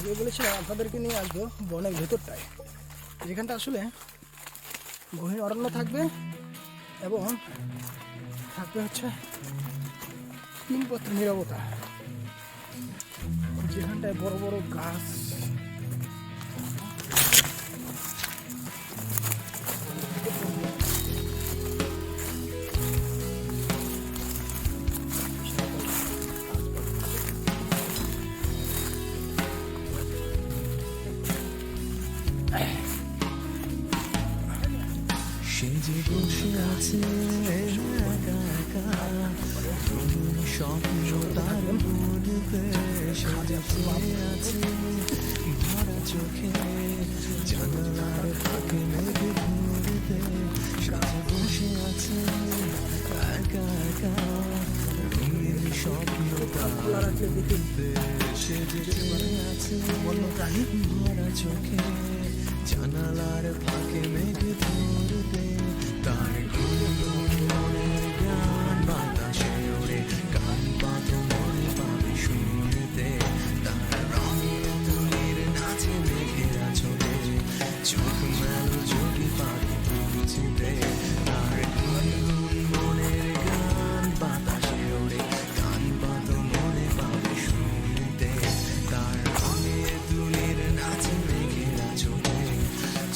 আগে বলেছিলাম আপনাদেরকে নিয়ে আসবো বনের ভেতরটায়, যেখানটা আসলে গহীন অরণ্য থাকবে এবং থাকবে হচ্ছে তিনপত্র নীরবতা, যেখানটায় বড় বড় গাছ, সে যে বসে আছে একা একা, স্বপ্ন তার মনে সাজাতে আছে ভরা চোখে, জানালার ফাঁকে মেঘে ঘুরতে। সাজে বসে আছে একা একা, রঙিন স্বপ্ন তার দেখতে। সে যেতে আছে ভরা চোখে, জানালার ফাঁকে মেঘে ঘুরতে। তার মনের গান বাতাসে ওড়ে, গান পাতো মনে পাবে শুনতে। তার রঙের তুলির নাচে মেঘেরা চলে, চোখ মেলো যদি পাবে বুঝতে। তার মনের গান বাতাসে ওড়ে, গান পাতো মনে পাবে শুনতে। তার রঙের তুলির নাচে মেঘেরা চলে,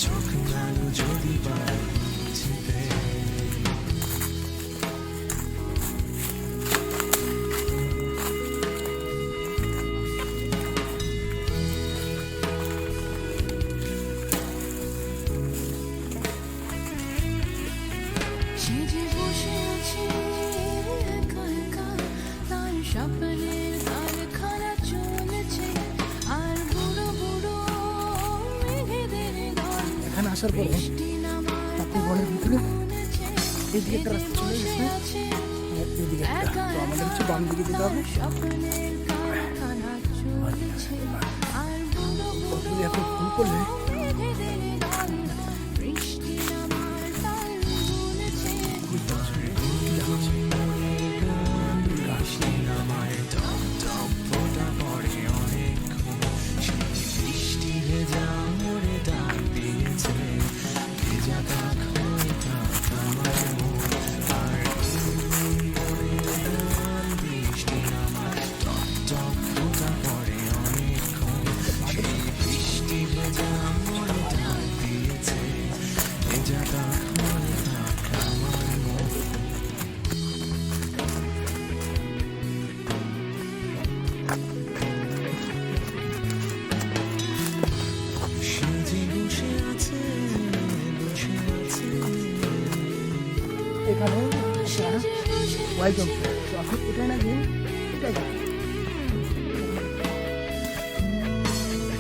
চোখ মেলো যদি পাবে বুঝতে। সে যে বসে আছে একা একা, তার স্বপ্নের কারখানা চলেছে, আর বুড়ো বুড়ো মেঘেদের দল এখানে আসার পরে বৃষ্টি নামার আপনি বনের ভিতরে শুনেছে। এইদিকে একটা রাস্তা চলে গেছে, আর এইদিকে একটা। তো আমাদের হচ্ছে বাম দিকে যেতে হবে। স্বপ্নের কারখানা চলেছে, আর বুড়ো যদি এখন ফুল করলে মেঘেদের দল বৃষ্টি নামার তাল শুনেছে। আমায় টপ টপ ফোটা পড়ে অনেকক্ষণ, সেই বৃষ্টি ভেজা মোড়ে ডাক দিয়েছে। ভেজা দাগ হয়ে থাক আমার মন, আর মনের গান। বৃষ্টি আমায় টপ টপ ফোটা পড়ে অনেকক্ষণ, সেই বৃষ্টি ভেজা মোড়ে ডাক দিয়েছে। ভেজা দাগ হয়ে থাক আমার মন। সে যে বসে আছে বসে আছে, এখানে ওয়াই জম্প, তো এখন এটাই নাকি এটা যাবে।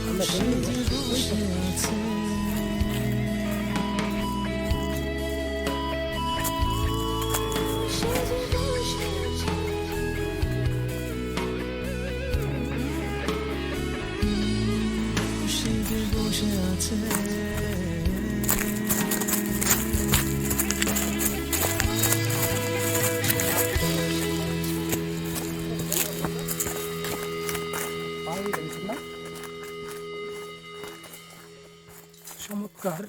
আমরা সে যে বসে আছে। সে যে বসে আছে সে যে বসে আছে। চমৎকার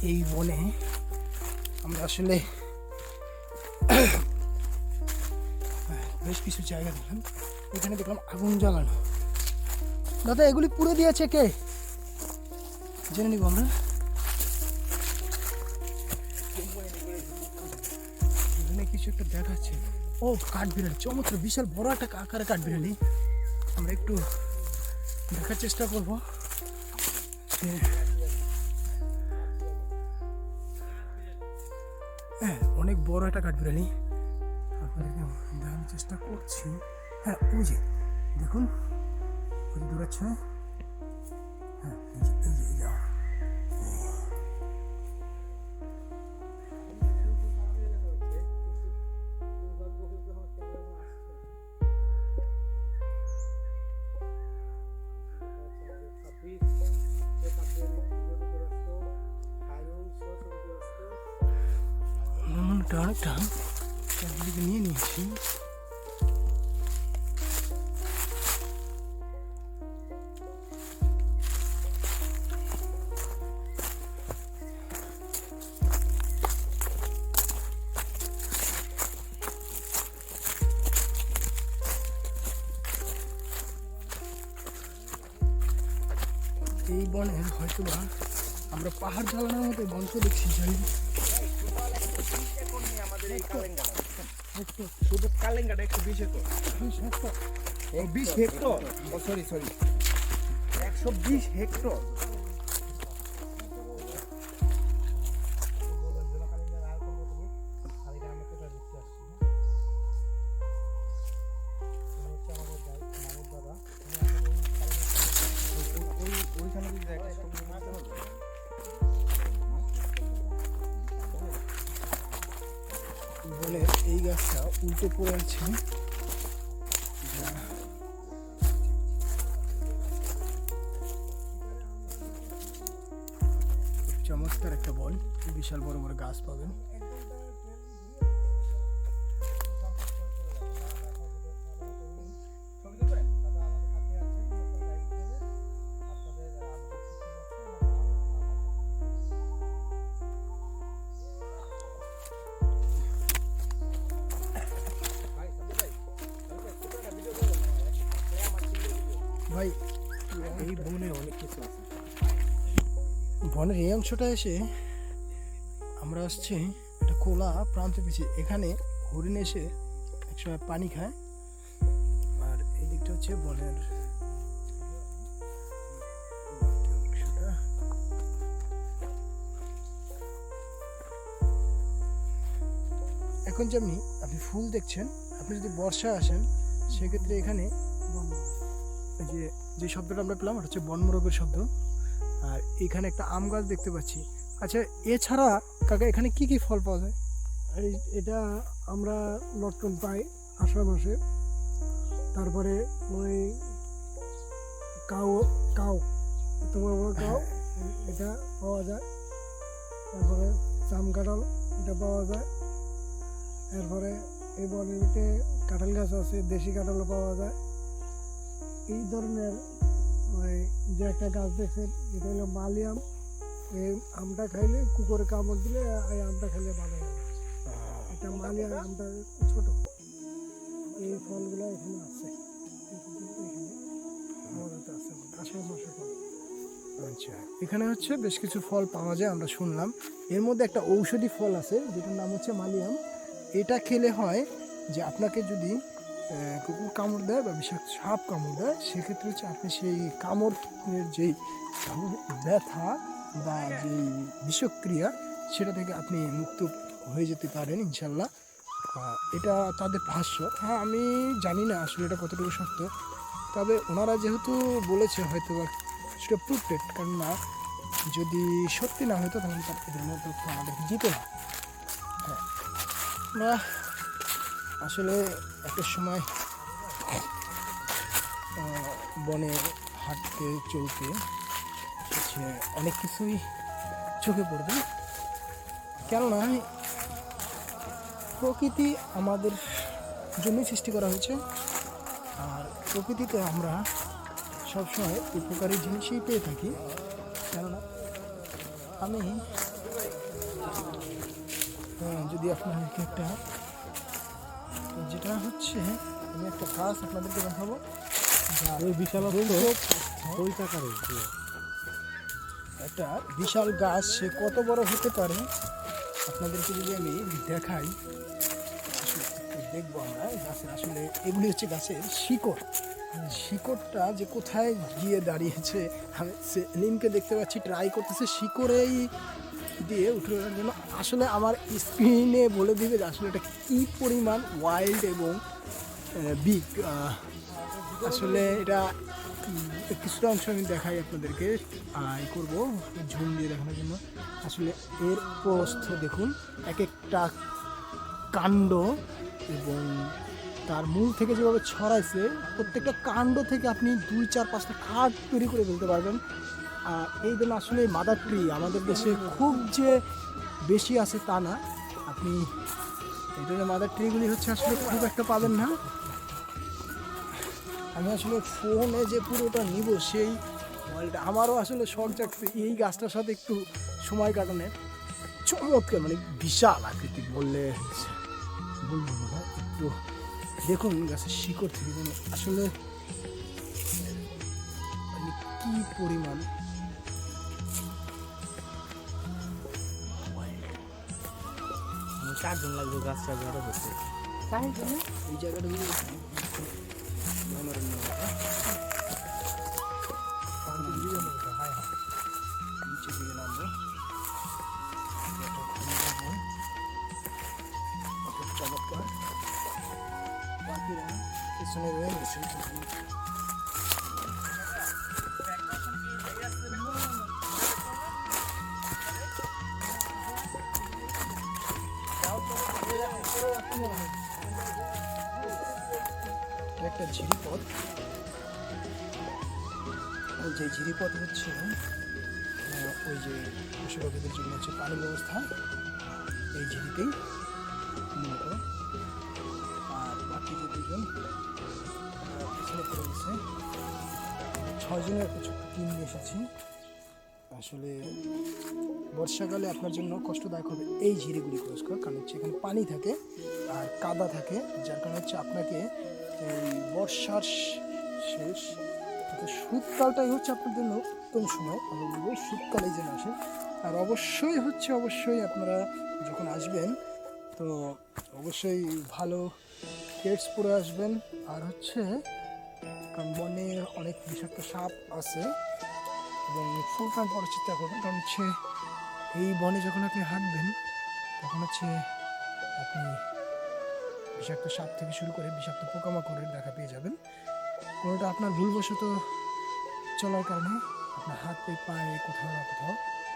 এই বনে আমরা আসলে বেশ কিছু জায়গা দেখলাম। এখানে দেখলাম আগুন জ্বালানো। দাদা এগুলি পুড়ে দিয়েছে কে, জেনে নিব আমরা। এখানে কিছু একটা দেখাচ্ছে। ও কাঠবিড়ালি, চমৎকার বিশাল বড় একটা আকারে কাঠবিড়ালি। আমরা একটু দেখার চেষ্টা করবো। হ্যাঁ, অনেক বড় একটা কাঠবিড়ালি। আপনাদেরকে দেখানোর চেষ্টা করছি। হ্যাঁ, ওই যে দেখুন, ওই যে দৌড়াচ্ছে। হ্যাঁ, এই যে এই যে এই যে অনেকটা নিয়ে নিয়েছি। এই বনের হয়তো বা আমরা পাহাড় জ্বালানোর মতো বংশ দেখছি জানি শুধু কালেঙ্গাটা 120 একর 20 হেক্টর সরি 120 হেক্টর। ওইখানে যদি একটা সবজি নিতে হবে বনের এই গাছটা উল্টে পড়ে আছে খুব চমৎকার একটা বন, বিশাল বড় বড় গাছ পাবেন। ভাই এই বনে অনেক কিছু আছে। বনের এই অংশটা এসে আমরা আসছি একটা খোলা প্রান্তে পেয়েছি। এখানে হরিণ এসে একসময় পানি খায়, আর এই দিকটা হচ্ছে বনের বাকি অংশটা। এখন যেমনি আপনি ফুল দেখছেন, আপনি যদি বর্ষায় আসেন সেক্ষেত্রে এখানে এই যে শব্দটা আমরা পেলাম ওটা হচ্ছে বনমোরগের শব্দ। আর এখানে একটা আম গাছ দেখতে পাচ্ছি। আচ্ছা, এছাড়া কাকা এখানে কি কি ফল পাওয়া যায়? এটা আমরা লটকন পাই আষাঢ় মাসে। তারপরে ওই কাউ কাউ তোমার কাউ এটা পাওয়া যায়। তারপরে জাম কাঁঠাল এটা পাওয়া যায়। এরপরে এই বনের ভিতরে কাঁঠাল গাছ আছে, দেশি কাঁঠালও পাওয়া যায়। এই ধরনের ওই যে একটা গাছ দেখছেন এটা হলো মালিয়াম। এই আমটা খাইলে কুকুরে কামড় দিলে এই আমটা খাইলে ভালো হয়। এটা মালিয়াম আমটা ছোট। এই ফলগুলো এখানে আছে, এখানে আমাদের আছে আষাঢ় মাসে ফল। আচ্ছা, এখানে হচ্ছে বেশ কিছু ফল পাওয়া যায় আমরা শুনলাম। এর মধ্যে একটা ঔষধি ফল আছে যেটার নাম হচ্ছে মালিয়াম। এটা খেলে হয় যে আপনাকে যদি কুকুর কামড় দেয় বা বিষাক্ত সাপ কামড় দেয়, সেক্ষেত্রে হচ্ছে আপনি সেই কামড়ের যেই ব্যথা বা যেই বিষক্রিয়া সেটা থেকে আপনি মুক্ত হয়ে যেতে পারেন ইনশাল্লাহ। এটা তাদের ভাষ্য। হ্যাঁ, আমি জানি না আসলে এটা কতটুকু সত্য, তবে ওনারা যেহেতু বলেছে হয়তো সেটা প্রুফটেড, কেননা যদি সত্যি না হতো তাহলে তার এদের মতো আমাদেরকে জিত না। হ্যাঁ, আমরা আসলে একটা সময় বনে হাঁটতে চলতে হচ্ছে অনেক কিছুই চোখে পড়বে, কেননা প্রকৃতি আমাদের জন্যই সৃষ্টি করা হয়েছে। আর প্রকৃতিতে আমরা সবসময় উপকারী জিনিসই পেয়ে থাকি। কেননা আমি যদি আপনাদেরকে একটা যেটা হচ্ছে আমি একটা গাছ আপনাদেরকে দেখাবো, ওই বিশাল ওই টাকার একটা বিশাল গাছ, সে কত বড় হতে পারে আপনাদেরকে যদি আমি দেখাই। আসলে একটু দেখবো আমরা গাছের, আসলে এগুলি হচ্ছে গাছের শিকড়। শিকড়টা যে কোথায় গিয়ে দাঁড়িয়েছে, আমি সেলিমকে দেখতে পাচ্ছি ট্রাই করতেছে শিকড়েই দিয়ে উঠে ওঠার জন্য। আসলে আমার স্ক্রিনে বলে দিবে যে আসলে এটা কী পরিমাণ ওয়াইল্ড এবং বিগ। আসলে এটা কিছুটা অংশ আমি দেখাই আপনাদেরকে, করব ঝুম দিয়ে দেখানোর জন্য। আসলে এর প্রস্থ দেখুন, এক একটা কাণ্ড এবং তার মূল থেকে যেভাবে ছড়াইছে, প্রত্যেকটা কাণ্ড থেকে আপনি 2-4-5টা খাট তৈরি করে ফেলতে পারবেন। আর এই জন্য আসলে মাদার ট্রি আমাদের দেশে খুব যে বেশি আছে তা না। আপনি এই ধরনের মাদার ট্রিগুলি হচ্ছে আসলে খুব একটা পাবেন না। আমি আসলে ফোনে যে পুরোটা নিব সেই মোবাইলটা, আমারও আসলে শখ জাগছে এই গাছটার সাথে একটু সময় কাটানোর। চমৎকার, মানে বিশাল আকৃতি বললে বলবো না। একটু দেখুন গাছের শিকড় থেকে আসলে মানে কী পরিমাণ 4 জন লাগবে গাছটা বড় করতে। এই জায়গাটা যদি নিচে দিকে নামবো চমৎকার পাখিরা পিছনে রয়ে গেছে একটা ঝিরিপথ যে ঝিরিপথ হচ্ছে ওই যে পশু পাখিদের জন্য হচ্ছে পানির ব্যবস্থা এই ঝিরিতেই মূলত। আর বাকি যে দুজন পিছনে পড়ে গেছে 6 জনের একটা ছোট্ট টিম নিয়ে এসেছি। আসলে বর্ষাকালে আপনার জন্য কষ্টদায়ক হবে এই ঝিরিগুলি ক্রস করা, কারণ হচ্ছে এখানে পানি থাকে আর কাদা থাকে, যার কারণে হচ্ছে আপনাকে এই বর্ষার শেষ শীতকালটাই হচ্ছে আপনার জন্য উত্তম সময়। আমি বলবো শীতকালেই যেন আসেন। আর অবশ্যই আপনারা যখন আসবেন তো অবশ্যই ভালো কেটস পরে আসবেন। আর হচ্ছে কারণ বনে অনেক বিষাক্ত সাপ আছে এবং ফুল প্যান্ট পরার চেষ্টা করবেন, কারণ হচ্ছে এই বনে যখন আপনি হাঁটবেন তখন হচ্ছে আপনি বিষাক্ত সাপ থেকে শুরু করে বিষাক্ত পোকামাকড়ের দেখা পেয়ে যাবেন। কোনোটা আপনার ভুলবশত চলার কারণে আপনার হাতে পায়ে কোথাও না কোথাও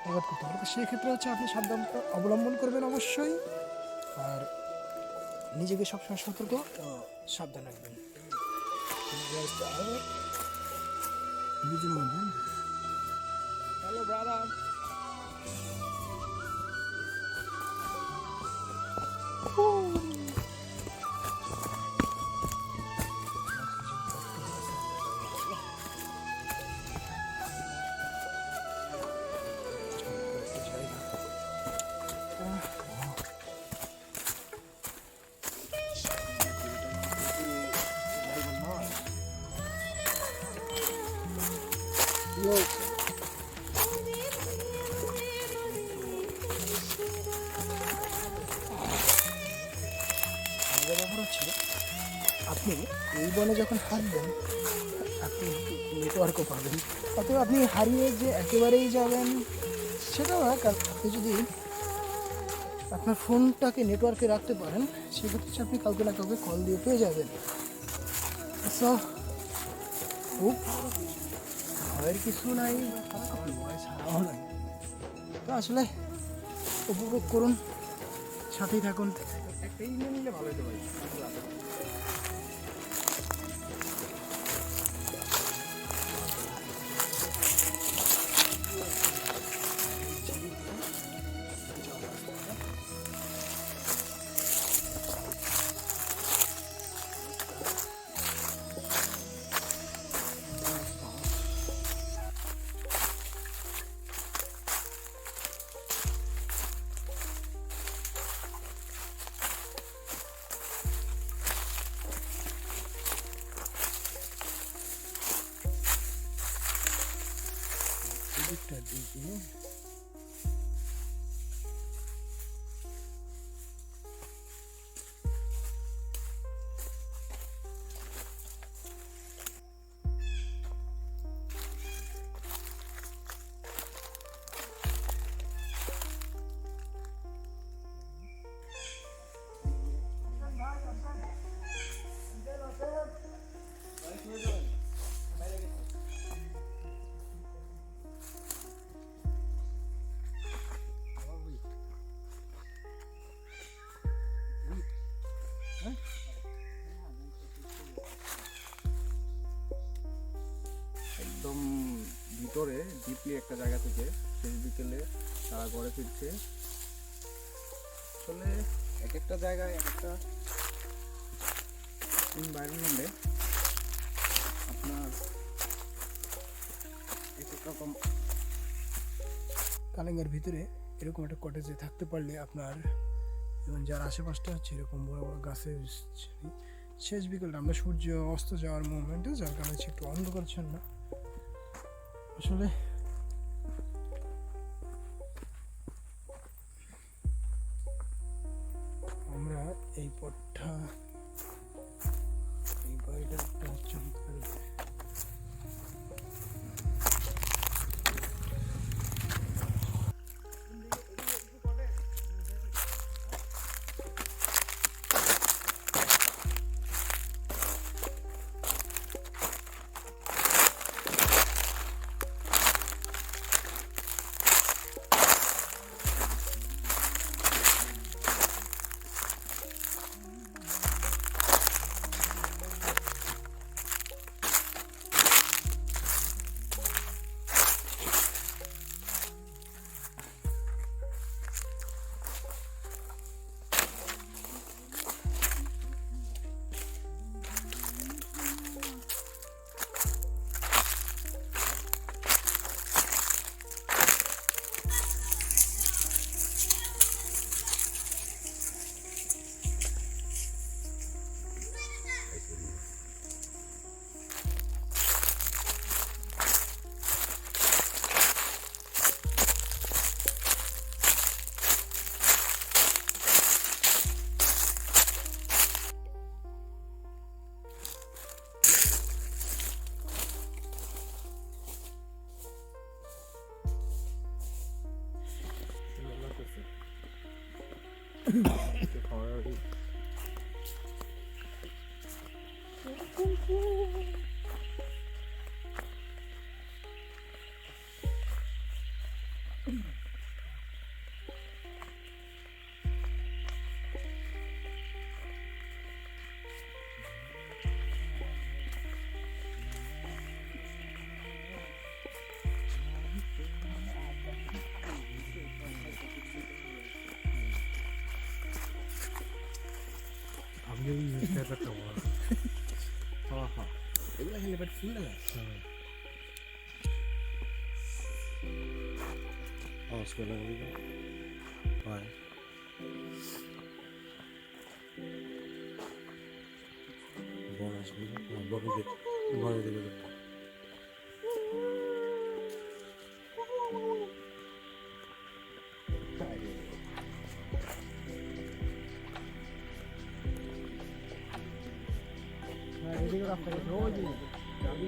আঘাত করতে পারে, তো সেই ক্ষেত্রে হচ্ছে আপনি সাবধানতা অবলম্বন করবেন অবশ্যই। আর নিজেকে সবসময় সতর্ক সাবধান রাখবেন। Hello brother. মজার ব্যাপার হচ্ছে আপনি এই বনে যখন হাঁটবেন আপনি নেটওয়ার্কও পাবেন, অথবা আপনি হারিয়ে যে একেবারেই যাবেন সেটাও না, কারণ আপনি যদি আপনার ফোনটাকে নেটওয়ার্কে রাখতে পারেন সেক্ষেত্রে হচ্ছে আপনি কাউকে না কাউকে কল দিয়ে পেয়ে যাবেন। সো খুব ভয়ের কিছু নাই, ভয় ছাড়াও নাই। তো আসলে উপভোগ করুন, সাথেই থাকুন। একটা ইমেল নিলে ভালো হতো ভাই। এদিকটা দিকে একদম ভিতরে ডিপলি একটা জায়গা থেকে শেষ বিকেলে তারা ঘরে ফিরছে। আসলে এক একটা জায়গায় এক একটা এনভায়রনমেন্টে আপনার এক এক রকম কালেঙ্গার ভিতরে এরকম একটা কটেজে থাকতে পারলে আপনার এবং যার আশেপাশটা হচ্ছে এরকম বড় বড় গাছের শেষ বিকেলটা আমরা সূর্য অস্ত যাওয়ার মুভমেন্টে, যার কারণে হচ্ছে একটু অন্ধকারচ্ছন্ন। আসলে স্পটটা এই বাড়িটা একটা চমৎকার। এগুলো খেলে পেট ফুল না। এদিকে রাস্তা গেছে ওই দিকে।